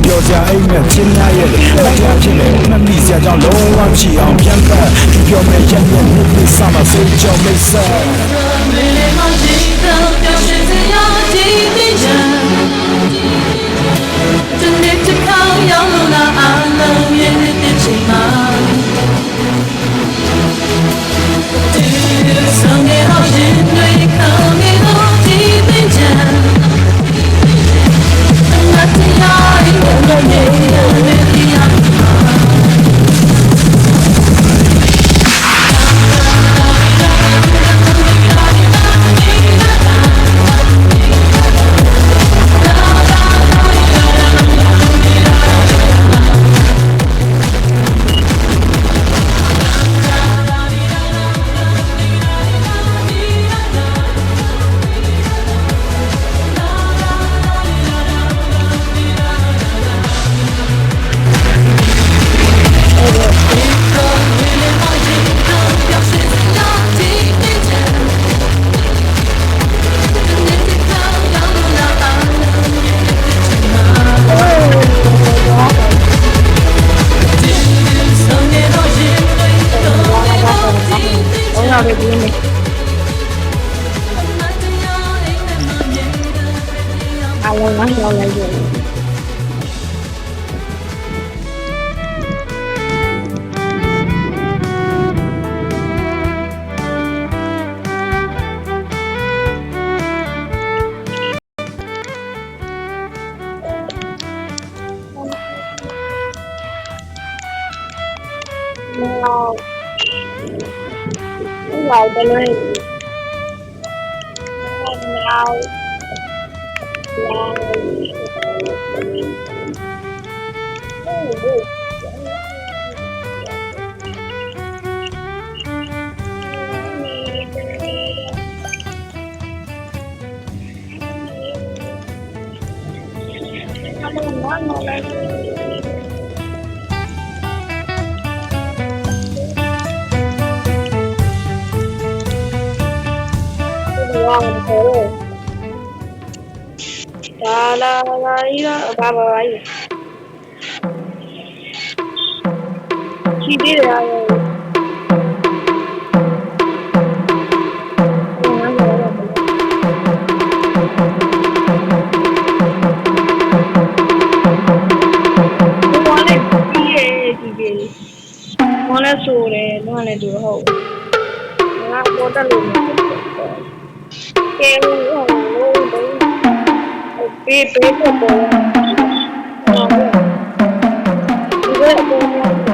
ပြောစရာအိမ်နဲ့ချင်းများရဲ့တရားဖြစ်နေမမိစရာကြောင့်လုံးဝချီအောင်ပြန်ဖက်ပြောမဲ့ရက်ရက်နေ့နေ့စမှာစိတ်ကြောင့်မိတ်ဆက်เราไปเลยเราชีวิตเราမလည်းဆိုတယ်တော့လည်းသူဟုတ်ငါပေါ်တက်လို့ကဲလို့ဟိုလို့ပေးတော့ပေါ်ဒီကအပေါ်